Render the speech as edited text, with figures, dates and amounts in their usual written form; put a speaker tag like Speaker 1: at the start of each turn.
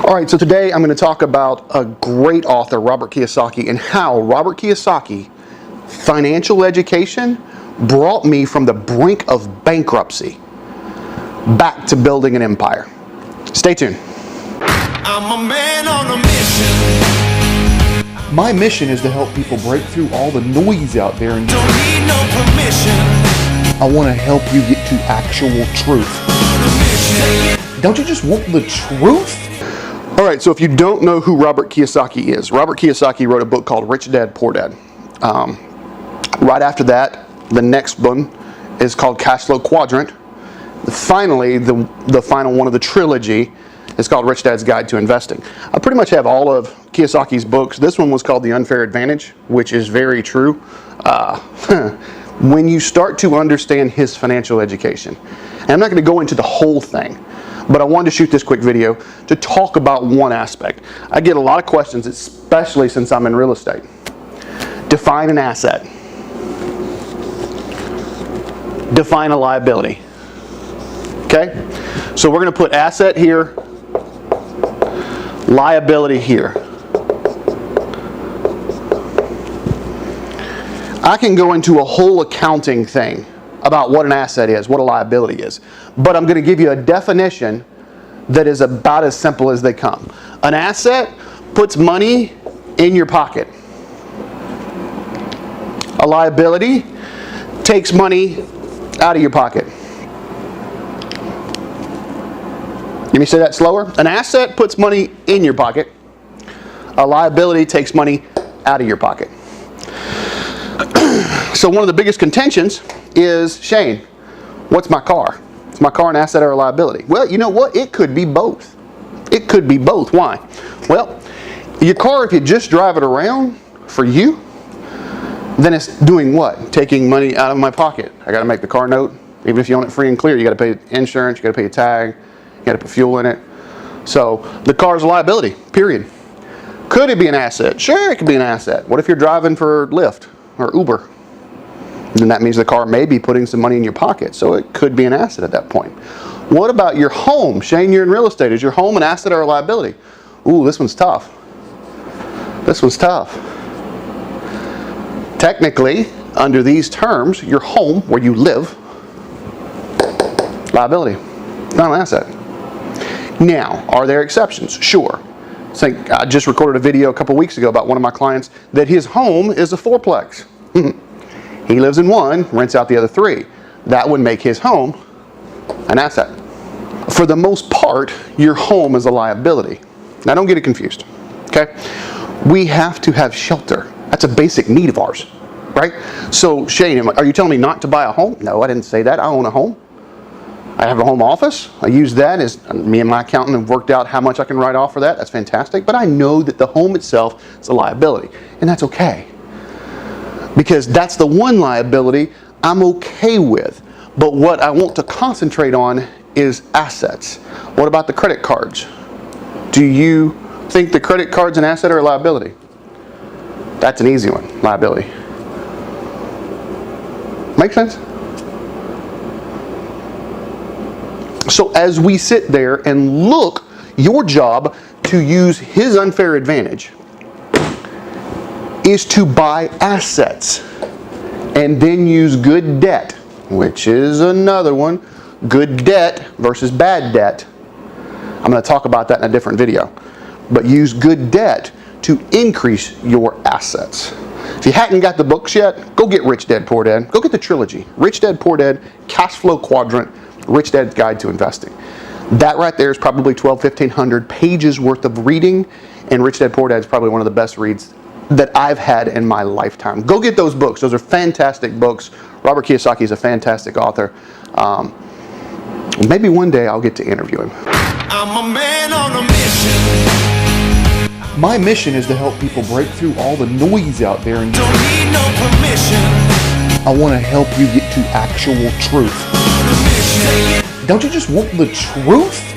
Speaker 1: All right, so today I'm going to talk about a great author, Robert Kiyosaki, and how Robert Kiyosaki financial education brought me from the brink of bankruptcy back to building an empire. Stay tuned.
Speaker 2: I'm a man on a mission.
Speaker 3: My mission is to help people break through all the noise out there and
Speaker 2: Don't need no permission.
Speaker 3: I want to help you get to actual truth. Don't you just want the truth?
Speaker 1: All right, so if you don't know who Robert Kiyosaki is, Robert Kiyosaki wrote a book called Rich Dad, Poor Dad. Right after that, the next one is called Cash Flow Quadrant. Finally, the final one of the trilogy is called Rich Dad's Guide to Investing. I pretty much have all of Kiyosaki's books. This one was called The Unfair Advantage, which is very true. When you start to understand his financial education, and I'm not going to go into the whole thing, but I wanted to shoot this quick video to talk about one aspect. I get a lot of questions, especially since I'm in real estate. Define an asset. Define a liability. Okay? So we're going to put asset here, liability here. I can go into a whole accounting thing about what an asset is, what a liability is. But I'm going to give you a definition that is about as simple as they come. An asset puts money in your pocket. A liability takes money out of your pocket. Let me say that slower. An asset puts money in your pocket. A liability takes money out of your pocket. So one of the biggest contentions is, Shane, what's my car? Is my car an asset or a liability? Well, you know what? It could be both. It could be both. Why? Well, your car, if you just drive it around for you, then it's doing what? Taking money out of my pocket. I got to make the car note. Even if you own it free and clear, you got to pay insurance, you got to pay a tag, you got to put fuel in it. So the car is a liability, period. Could it be an asset? Sure, it could be an asset. What if you're driving for Lyft or Uber? Then that means the car may be putting some money in your pocket, so it could be an asset at that point. What about your home? Shane, you're in real estate. Is your home an asset or a liability? Ooh, this one's tough. This one's tough. Technically, under these terms, your home, where you live, liability, not an asset. Now, are there exceptions? Sure. I just recorded a video a couple weeks ago about one of my clients that his home is a fourplex. He lives in one, rents out the other three. That would make his home an asset. For the most part, your home is a liability. Now don't get it confused, okay? We have to have shelter. That's a basic need of ours, right? So Shane, are you telling me not to buy a home? No, I didn't say that. I own a home. I have a home office. I use that as me and my accountant have worked out how much I can write off for that. That's fantastic. But I know that the home itself is a liability, and that's okay. Because that's the one liability I'm okay with. But what I want to concentrate on is assets. What about the credit cards? Do you think the credit card's an asset or a liability? That's an easy one, liability. Make sense? So as we sit there and look, your job to use his unfair advantage is to buy assets and then use good debt, which is another one, good debt versus bad debt. I'm going to talk about that in a different video. But use good debt to increase your assets. If you hadn't got the books yet, go get Rich Dad, Poor Dad. Go get the trilogy. Rich Dad, Poor Dad, Cash Flow Quadrant, Rich Dad's Guide to Investing. That right there is probably 1,500 pages worth of reading, and Rich Dad, Poor Dad is probably one of the best reads that I've had in my lifetime. Go get those books. Those are fantastic books. Robert Kiyosaki is a fantastic author. Maybe one day I'll get to interview him.
Speaker 2: I'm a man on a mission.
Speaker 3: My mission is to help people break through all the noise out there and
Speaker 2: Don't need no permission.
Speaker 3: I want to help you get to actual truth. Don't you just want the truth?